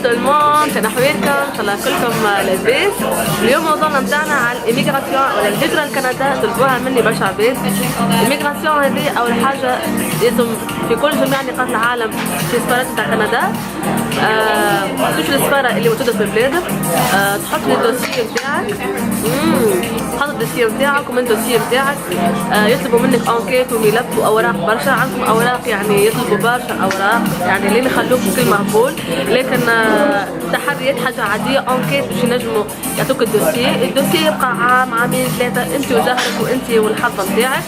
تو الموند، كان احوالكم؟ ان شاء الله كلكم لاباس. اليوم موضوعنا نتاعنا على الإيميغراسيون ولا الهجرة لكندا، طلبوها مني برشا عباد. الإيميغراسيون هذه أول حاجة لازم في كل جميع نقاط العالم في السفارات نتاع كندا تمشي للسفارة اللي موجودة في بلادك، تحط لي الدوسيي نتاعك، تحط الدوسيي نتاعك ومن الدوسيي نتاعك يطلبوا منك انكيت وملف واوراق برشا. عندكم اوراق يعني يطلبوا برشا اوراق يعني لين يخلوك بكل مقبول، لكن تحريات حاجه عاديه. انكيت باش ينجموا يعطوك الدوسيي يبقى عام عامين ثلاثه انت وزهرك وانت والحظه نتاعك.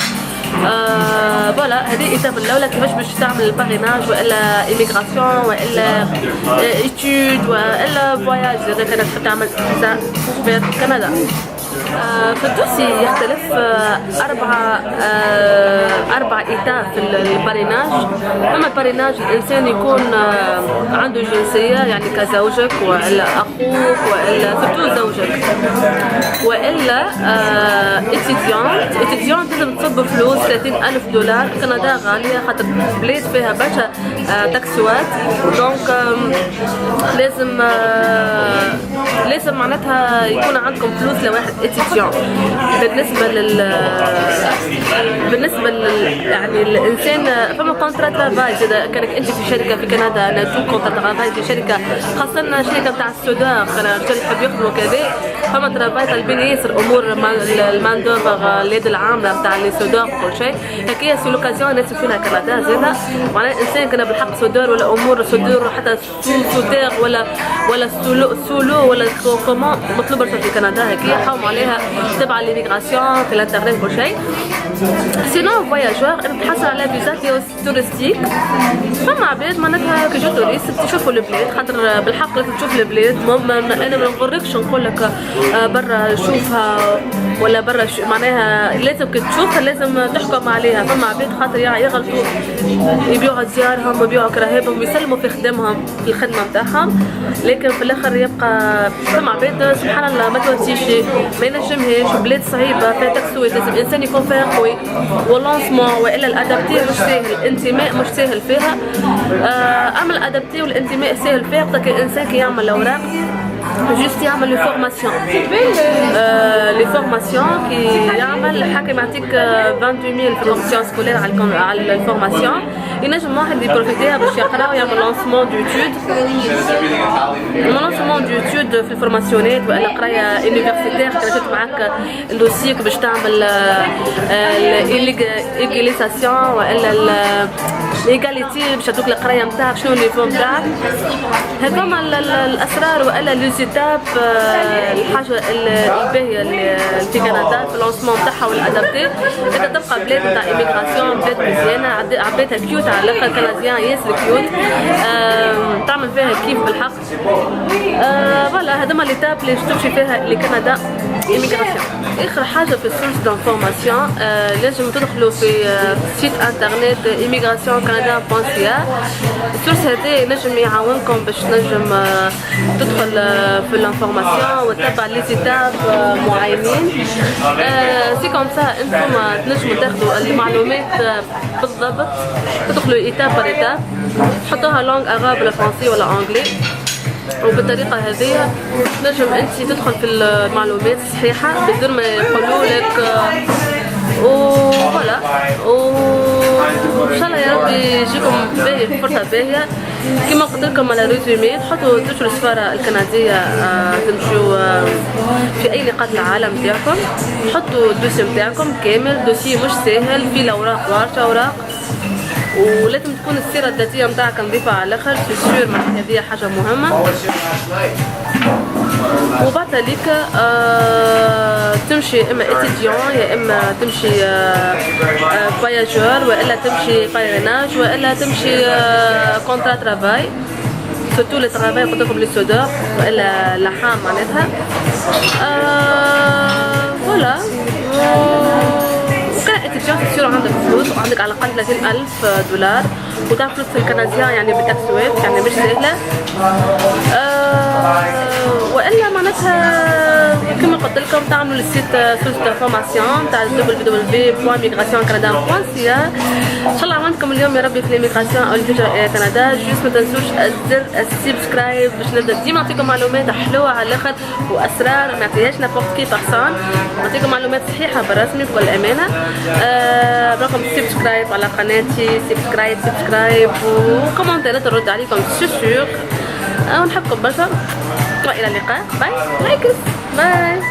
فوالا هذه الإتابة الأولى كيفاش باش تعمل الباريناج والا إيميغراسيون والا إيتود والا فواياج إذا كانت تعمل في كندا. في الدوسي يختلف أربع إيتاب في الباريناج. أما الباريناج الإنسان يكون عنده جنسية يعني كزوجك وإلا أخوك وإلا سورتو زوجك وإلا إتيديون لازم تصب فلوس $30,000. كندا غالية خاطر بلاد فيها برشا تاكسوات، دونك لازم معناتها يكون عندكم فلوس لواحد إتيديون. بالنسبة يعني الإنسان فما كونترا ترافاي. إذا كانك أنت في شركة في كندا أنا تو كونترا ترافاي في شركة، خاصة شركة تاع السودان الرجال يحب يخدموا كذا، فما ترافاي طالبين ياسر أمور الماندوفر اليد العاملة نتاع لي سودان وكل شيء. هكايا سي لوكازيون الناس فينا كندا زادا معناها الإنسان كان بالحق سودار ولا أمور سودور حتى سودار ولا سولو ولا كومون مطلوب برشا في كندا. هكايا حاوم عليها تبع ليميغراسيون في الانترنت كل شيء. سينو فواياجور انت تحصل على فيزا تورستيك. فما عباد معناتها كي جو توريست تشوفوا البلاد، خاطر بالحق لازم تشوف البلاد. انا ما نغركش نقول لك برا شوفها ولا برا معناها لازم كي تشوفها لازم تحكم عليها. فما عباد خاطر يغلطوا يبيعوا ديارهم ويبيعوا كراهبهم ويسلموا في خدمهم في الخدمه نتاعهم، لكن في الاخر يبقى فما عباد سبحان الله ما توتيش ما ينجمهاش. بلاد صعيبه فيها تكسوات لازم الانسان يكون فيها قوي، واللونسمون والا الادابتي مش ساهل، الانتماء مش ساهل فيها. اما الادابتي والانتماء ساهل فيها وقت الانسان كي يعمل الاوراق جوست يعمل لي فورماسيون كي يعمل حكم يعطيك 22000 فورماسيون سكولير على الفورماسيون، ينجم واحد يبروفيتيها باش يقرا ويعمل لونسمون دوتود في الفورماسيونات والا قرايه يونيفرسيتير. كانت معاك الدوسيك باش تعمل الايغاليزاسيون والا الايغاليتي باش يعطوك القرايه نتاعك شنو النيفو نتاعك. هذوما الاسرار والا لوزيتاب الحاجه الباهيه اللي في كندا في اللونسمون تاعها والادابتي. انت تبقى بلاد نتاع ايميغراسيون بلاد مزيانه عبادها كيوت على الاخر، كنديان ياسر كيوت تعمل فيها كيف بالحق. فوالا هذوما ليتاب اللي تمشي فيها لكندا ايميغراسيون. اخر حاجه في السورس دانفورماسيون لازم تدخلوا في سيت انترنت immigration-canada.ca. السورس هذا ينجم يعاونكم باش تنجم تدخل في الانفورماسيون وتتبع لي زيتاب معينين. سي كوم سا انتم تنجموا تاخذوا المعلومات بالضبط، تدخلوا ايتاب بار ايتاب، تحطوها لونغ اغاب ولا فرنسي ولا انجلي، وبالطريقه هذه تنجم انت تدخل في المعلومات الصحيحه بدون ما يقولوا لك. وفوالا ان شاء الله يا ربي يجيكم باهي فرصه باهيه. كما قلت لكم على ريزومي تحطوا تمشوا السفاره الكنديه تمشوا في اي نقاط العالم نتاعكم، تحطوا الدوسي نتاعكم كامل. دوسي مش ساهل فيه الاوراق برشا اوراق، ولازم تكون السيره الذاتيه نتاعك نظيفه على الاخر في سور. هذه حاجه مهمه. وبعد ذلك تمشي اما اتيديون يا اما تمشي فواياجور والا تمشي باريناج والا تمشي كونترا ترافاي، سورتو لي ترافاي قلت لكم لي سودور والا لحام معناتها. فوالا وكان اتيديون تصير عندك فلوس وعندك على الاقل $30,000 وتاع فلوس الكنديان يعني بالتاكسوات يعني مش سهله. والا معناتها كما قلت لكم تعملوا السيت سوس دو فورماسيون تاع www.migrationcanada.ca. ان شاء الله عملتكم اليوم يا ربي في ليميغراسيون او الفيجا كندا. جوست ما تنسوش الزر السبسكرايب باش نبدا ديما نعطيكم معلومات حلوه على الاخر واسرار ما نعطيهاش نابورت كي بارسون، نعطيكم معلومات صحيحه بالرسمي بكل امانه. راكم سبسكرايب على قناتي، سبسكرايب وكومنتات نرد عليكم سور ونحبكم برشا والى اللقاء. باي لايكس باي.